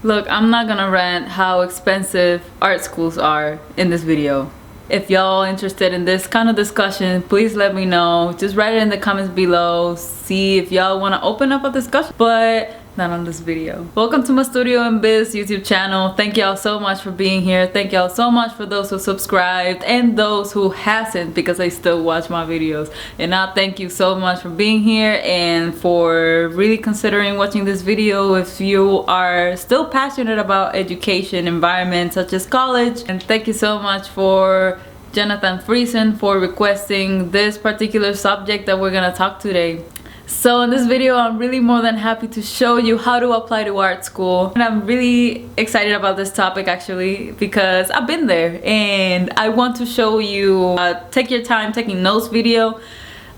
Look, I'm not gonna rant how expensive art schools are in this video. If y'all interested in this kind of discussion, please let me know. Just write it in the comments below. See if y'all want to open up a discussion, but not on this video. Welcome to my Studio and Biz YouTube channel. Thank y'all so much for being here. Thank y'all so much for those who subscribed and those who hasn't, because they still watch my videos. And now thank you so much for being here and for really considering watching this video if you are still passionate about education environments such as college. And thank you so much for Jonathan Friesen for requesting this particular subject that we're gonna talk today. So in this video, I'm really more than happy to show you how to apply to art school. And I'm really excited about this topic actually because I've been there and I want to show you take your time taking notes video.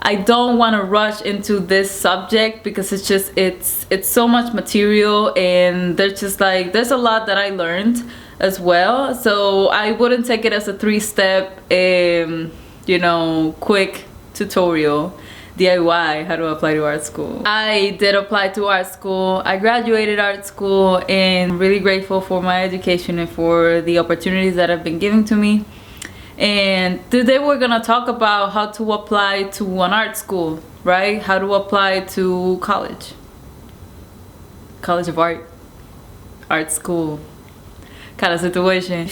I don't want to rush into this subject because it's so much material and there's a lot that I learned as well. So I wouldn't take it as a three-step quick tutorial. DIY how to apply to art school. I did apply to art school. I graduated art school and I'm really grateful for my education and for the opportunities that have been given to me. And today we're gonna talk about how to apply to an art school, right? How to apply to college of art school kind of situation.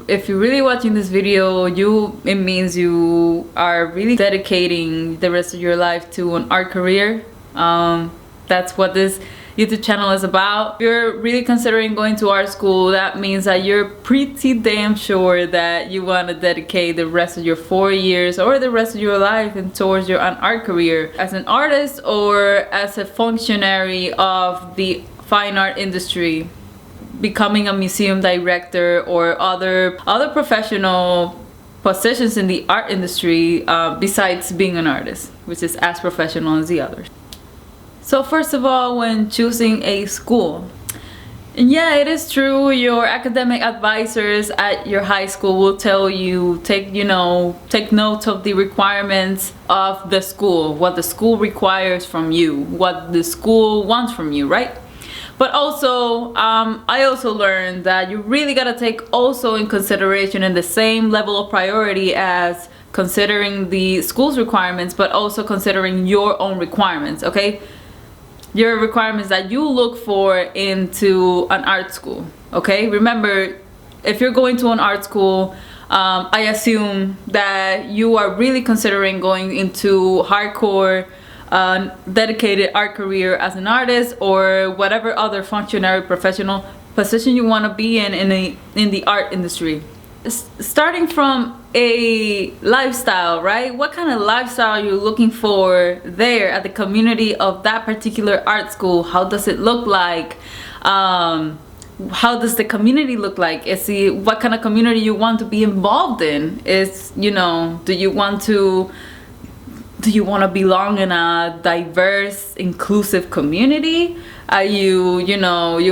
If you're really watching this video, it means you are really dedicating the rest of your life to an art career. That's what this YouTube channel is about. If you're really considering going to art school, that means that you're pretty damn sure that you want to dedicate the rest of your 4 years or the rest of your life and towards an art career as an artist or as a functionary of the fine art industry, becoming a museum director or other professional positions in the art industry besides being an artist, which is as professional as the others. So first of all, when choosing a school, and yeah, it is true, your academic advisors at your high school will tell you take note of the requirements of the school, what the school requires from you, what the school wants from you, right? But also, I also learned that you really gotta take also in consideration in the same level of priority as considering the school's requirements, but also considering your own requirements, okay? Your requirements that you look for into an art school, okay? Remember, if you're going to an art school, I assume that you are really considering going into hardcore dedicated art career as an artist or whatever other functionary professional position you want to be in the art industry. Starting from a lifestyle, right? What kind of lifestyle are you looking for there at the community of that particular art school? How does it look like? How does the community look like? What kind of community you want to be involved in? Do you want to belong in a diverse, inclusive community? Are you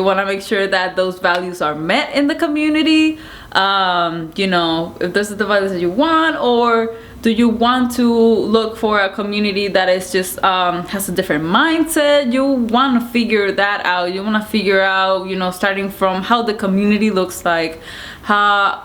want to make sure that those values are met in the community? If those are the values that you want, or do you want to look for a community that is just has a different mindset? You want to figure that out. You want to figure out, starting from how the community looks like, how,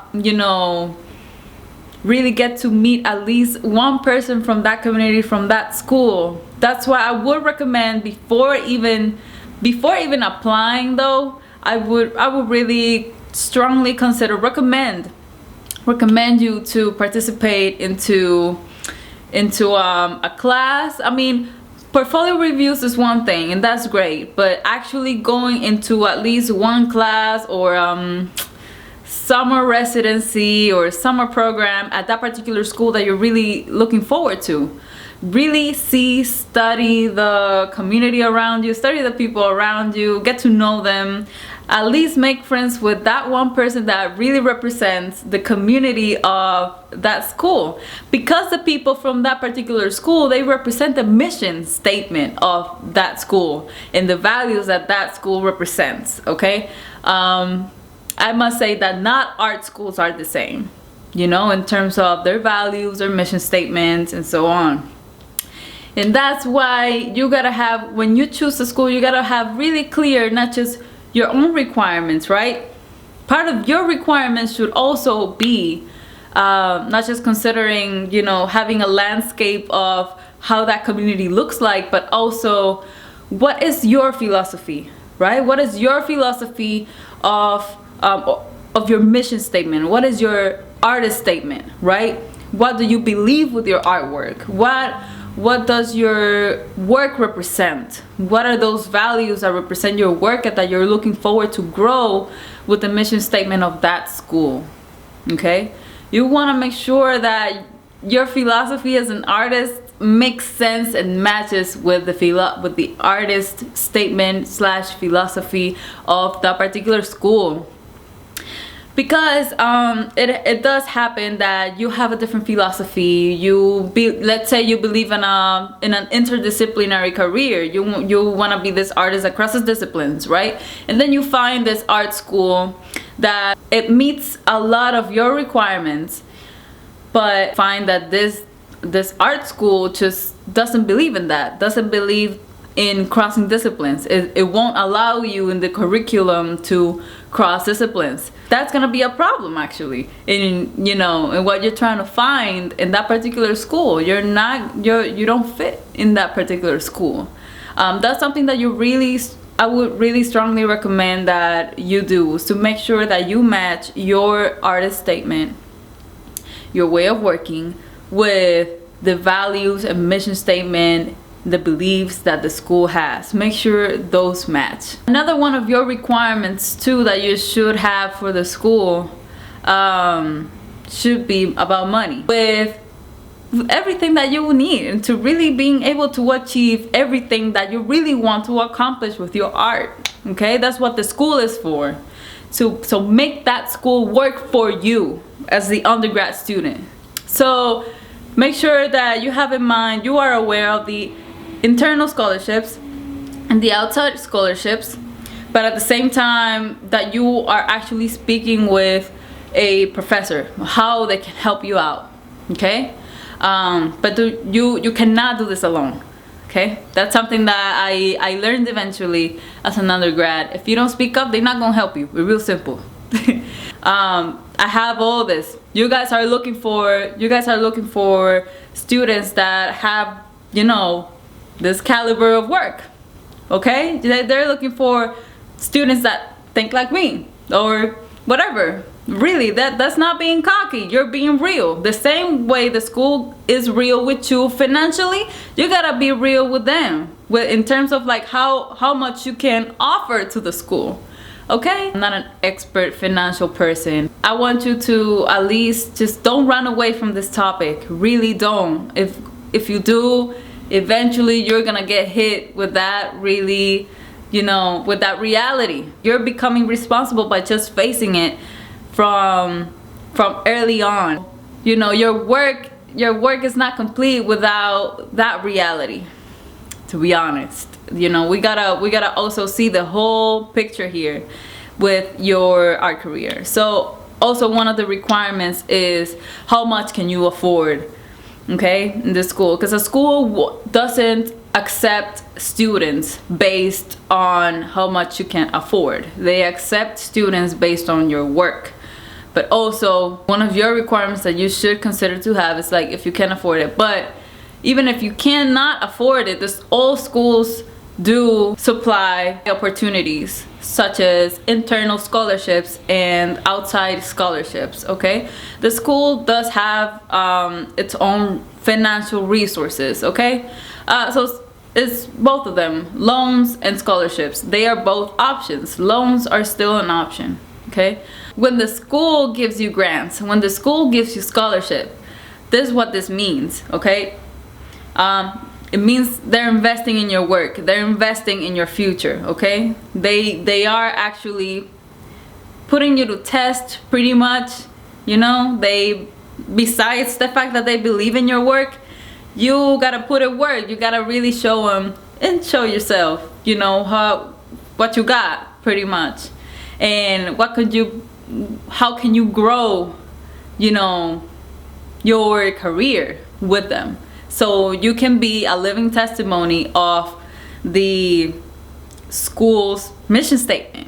really get to meet at least one person from that community, from that school. That's why I would recommend before even applying though, I would really strongly recommend you to participate into a class. I mean, portfolio reviews is one thing and that's great, but actually going into at least one class or summer residency or summer program at that particular school that you're really looking forward to. Really study the community around you, study the people around you, get to know them, at least make friends with that one person that really represents the community of that school, because the people from that particular school, they represent the mission statement of that school and the values that that school represents, okay? I must say that not art schools are the same, in terms of their values, their mission statements, and so on. And that's why you gotta have, when you choose a school, you gotta have really clear, not just your own requirements, right? Part of your requirements should also be not just considering, you know, having a landscape of how that community looks like, but also what is your philosophy, right? What is your philosophy of your mission statement? What is your artist statement, right? What do you believe with your artwork? What does your work represent? What are those values that represent your work and that you're looking forward to grow with the mission statement of that school? Okay, you want to make sure that your philosophy as an artist makes sense and matches with the artist statement slash philosophy of that particular school. Because it does happen that you have a different philosophy. Let's say you believe in an interdisciplinary career. You want to be this artist that crosses disciplines, right? And then you find this art school that it meets a lot of your requirements, but find that this art school just doesn't believe in that, doesn't believe in crossing disciplines. It won't allow you in the curriculum to cross disciplines. That's gonna be a problem actually in what you're trying to find in that particular school. You don't fit in that particular school. That's something that I would really strongly recommend that you do, is to make sure that you match your artist statement, your way of working, with the values and mission statement, the beliefs that the school has. Make sure those match. Another one of your requirements too that you should have for the school should be about money, with everything that you will need to really being able to achieve everything that you really want to accomplish with your art. Okay, that's what the school is for. So make that school work for you as the undergrad student. So make sure that you have in mind, you are aware of the internal scholarships and the outside scholarships, but at the same time that you are actually speaking with a professor, how they can help you out. Okay, but you cannot do this alone. Okay, that's something that I learned eventually as an undergrad. If you don't speak up, they're not gonna help you. It's real simple. I have all this. You guys are looking for students that have, this caliber of work. Okay, they're looking for students that think like me or whatever. Really, that's not being cocky. You're being real. The same way the school is real with you financially, you gotta be real with them, in terms of like how much you can offer to the school. Okay, I'm not an expert financial person. I want you to at least just don't run away from this topic. Really don't. If you do, eventually you're gonna get hit with that with that reality. You're becoming responsible by just facing it from early on. Your work is not complete without that reality, to be honest. We gotta also see the whole picture here with your art career. So also one of the requirements is how much can you afford, okay, in the school, because a school doesn't accept students based on how much you can afford. They accept students based on your work. But also one of your requirements that you should consider to have is like if you can afford it. But even if you cannot afford it, all schools do supply opportunities such as internal scholarships and outside scholarships. Okay, the school does have its own financial resources. Okay, so it's both of them, loans and scholarships. They are both options. Loans are still an option. Okay, when the school gives you grants, when the school gives you scholarship, this is what this means. Okay, it means they're investing in your work. They're investing in your future. Okay, they are actually putting you to test pretty much. Besides the fact that they believe in your work, you gotta put it work. You gotta really show them and show yourself, what you got pretty much, and how can you grow, your career with them. So you can be a living testimony of the school's mission statement.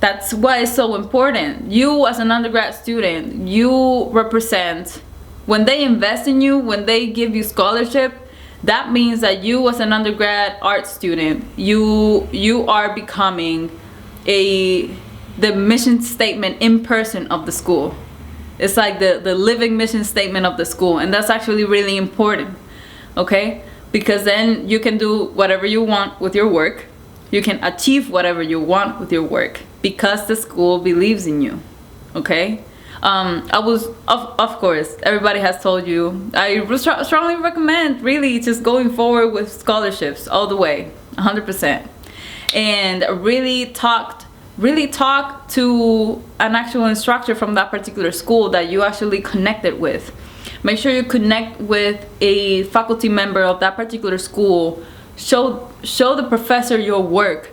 That's why it's so important. You as an undergrad student, you represent, when they invest in you, when they give you scholarship, that means that you as an undergrad art student, you are becoming the mission statement in person of the school. It's like the living mission statement of the school, and that's actually really important, okay? Because then you can do whatever you want with your work. You can achieve whatever you want with your work because the school believes in you, okay? Of course, everybody has told you, I strongly recommend really just going forward with scholarships all the way, 100%. And really talk to an actual instructor from that particular school that you actually connected with. Make sure you connect with a faculty member of that particular school. Show the professor your work.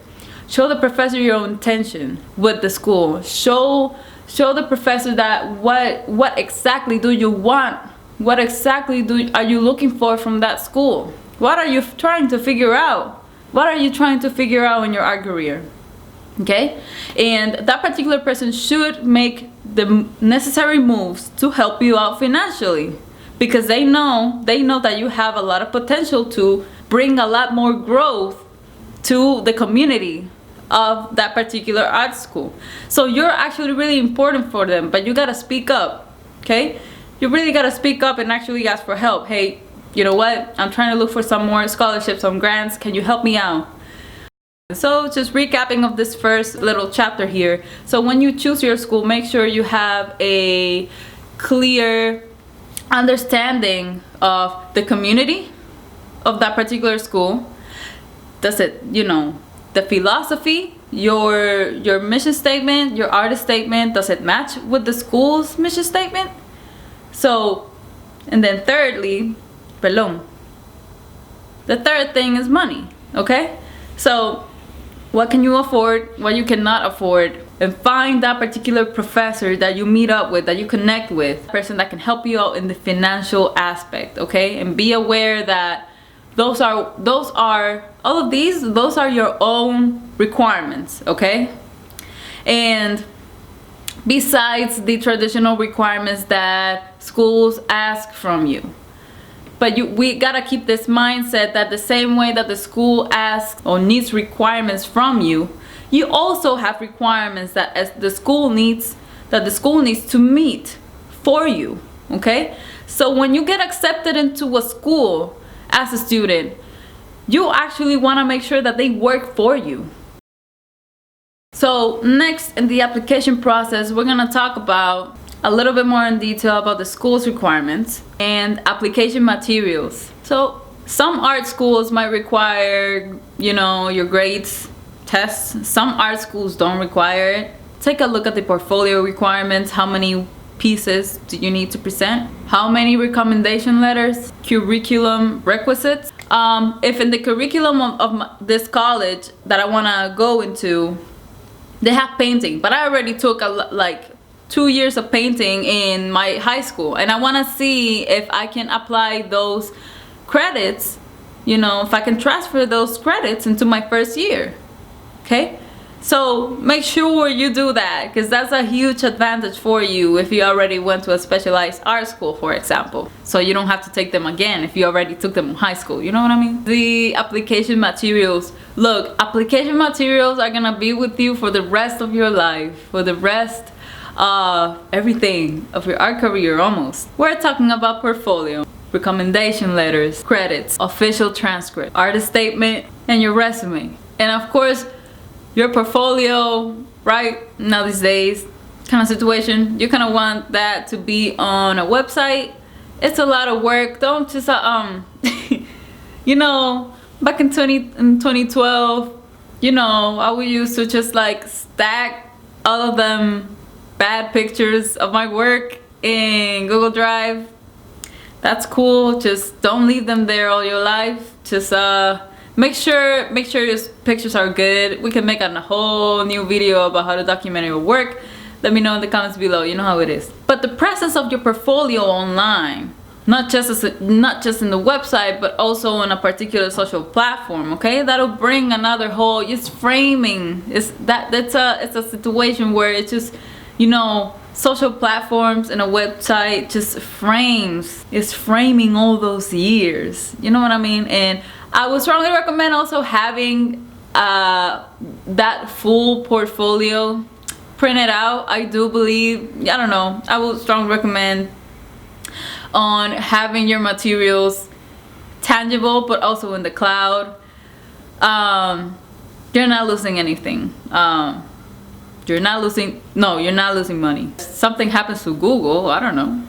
Show the professor your intention with the school. Show the professor that what exactly do you want? What exactly are you looking for from that school? What are you trying to figure out? What are you trying to figure out in your art career? Okay? And that particular person should make the necessary moves to help you out financially, because they know that you have a lot of potential to bring a lot more growth to the community of that particular art school. So you're actually really important for them, but you gotta speak up, okay? You really gotta speak up and actually ask for help. Hey, you know what? I'm trying to look for some more scholarships, some grants. Can you help me out? So just recapping of this first little chapter here. So when you choose your school, make sure you have a clear understanding of the community of that particular school. Does it, the philosophy, your mission statement, your artist statement, does it match with the school's mission statement? So, and then thirdly, the third thing is money, okay? So what can you afford, what you cannot afford, and find that particular professor that you meet up with, that you connect with, a person that can help you out in the financial aspect, okay? And be aware that those are your own requirements, okay? And besides the traditional requirements that schools ask from you. But we gotta keep this mindset that the same way that the school asks or needs requirements from you, you also have requirements that the school needs to meet for you, okay? So when you get accepted into a school as a student, you actually wanna make sure that they work for you. So next in the application process, we're gonna talk about a little bit more in detail about the school's requirements and application materials. So some art schools might require, your grades, tests. Some art schools don't require it. Take a look at the portfolio requirements. How many pieces do you need to present? How many recommendation letters? Curriculum requisites. If in the curriculum of this college that I wanna go into, they have painting, but I already took like 2 years of painting in my high school, and I want to see if I can apply those credits, if I can transfer those credits into my first year, okay? So make sure you do that, because that's a huge advantage for you if you already went to a specialized art school, for example. So you don't have to take them again if you already took them in high school, you know what I mean? The application materials. Look, application materials are gonna be with you for the rest of your life, for the rest everything of your art career almost. We're talking about portfolio, recommendation letters, credits, official transcript, artist statement, and your resume. And of course, your portfolio, right now these days, kind of situation, you kind of want that to be on a website. It's a lot of work. Don't just back in 2012, I would used to just like stack all of them bad pictures of my work in Google Drive. That's cool. Just don't leave them there all your life. Just make sure your pictures are good. We can make a whole new video about how to document your work. Let me know in the comments below. You know how it is. But the presence of your portfolio online not just in the website, but also on a particular social platform. Okay, that'll bring another whole, it's framing. It's a situation where it's just, you know, social platforms and a website just it's framing all those years, you know what I mean? And I would strongly recommend also having that full portfolio printed out. I do believe, I don't know, I would strongly recommend on having your materials tangible, but also in the cloud. You're not losing anything. You're not losing money. Something happens to Google, I don't know,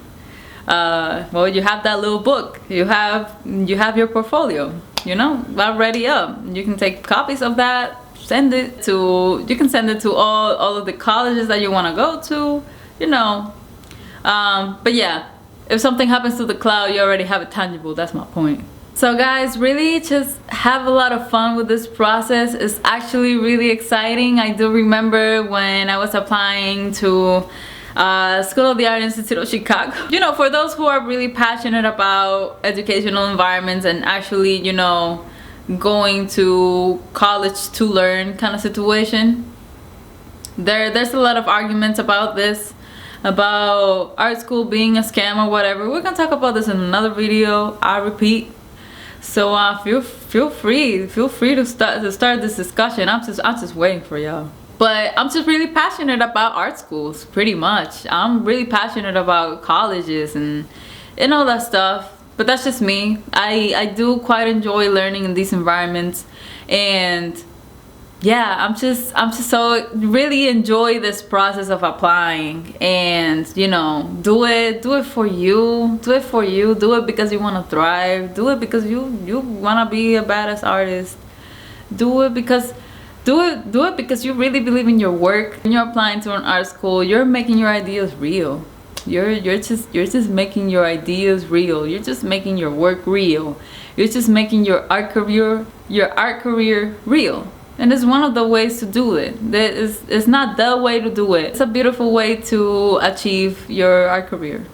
well, you have that little book, you have your portfolio, you know, already up. You can take copies of that, you can send it to all of the colleges that you want to go to, you know. But yeah, if something happens to the cloud, you already have it tangible. That's my point. So guys, really just have a lot of fun with this process. It's actually really exciting. I do remember when I was applying to School of the Art Institute of Chicago. You know, for those who are really passionate about educational environments and actually, you know, going to college to learn kind of situation, there's a lot of arguments about this, about art school being a scam or whatever. We're gonna talk about this in another video, I repeat. So feel free to start this discussion. I'm just waiting for y'all. But I'm just really passionate about art schools, pretty much. I'm really passionate about colleges and all that stuff. But that's just me. I do quite enjoy learning in these environments, and yeah, I'm just so really enjoy this process of applying. And you know, do it for you, do it because you want to thrive, do it because you want to be a badass artist, do it because you really believe in your work. When you're applying to an art school, you're making your ideas real. You're just making your ideas real. You're just making your work real. You're just making your art career real. And it's one of the ways to do it. It's not the way to do it. It's a beautiful way to achieve your art career.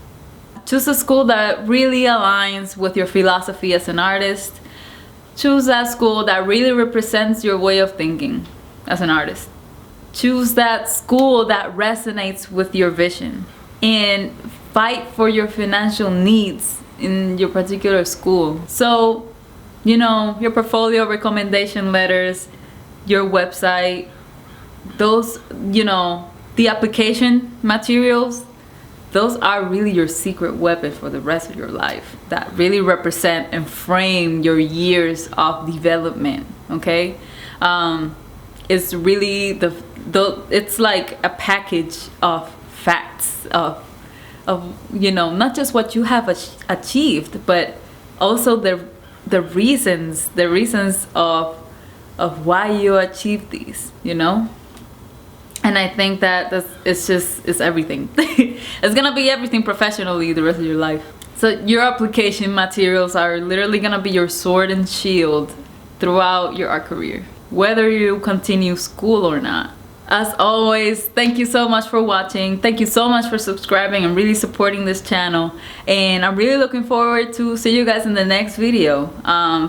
Choose a school that really aligns with your philosophy as an artist. Choose that school that really represents your way of thinking as an artist. Choose that school that resonates with your vision. And fight for your financial needs in your particular school. So, you know, your portfolio, recommendation letters, your website, those, you know, the application materials, those are really your secret weapon for the rest of your life, that really represent and frame your years of development. Okay, it's really it's like a package of facts of you know, not just what you have achieved, but also the reasons of why you achieved these, you know. And I think that it's everything. It's gonna be everything professionally the rest of your life. So your application materials are literally gonna be your sword and shield throughout your art career, whether you continue school or not. As always, thank you so much for watching. Thank you so much for subscribing and really supporting this channel. And I'm really looking forward to see you guys in the next video.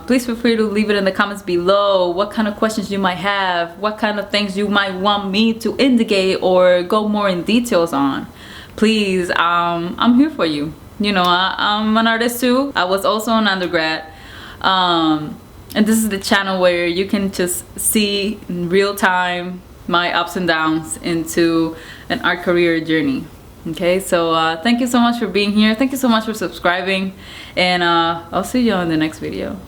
Please feel free to leave it in the comments below what kind of questions you might have, what kind of things you might want me to indicate or go more in details on. Please, I'm here for you. You know, I'm an artist too. I was also an undergrad. And this is the channel where you can just see in real time my ups and downs into an art career journey. Okay, so thank you so much for being here. Thank you so much for subscribing, and I'll see you on the next video.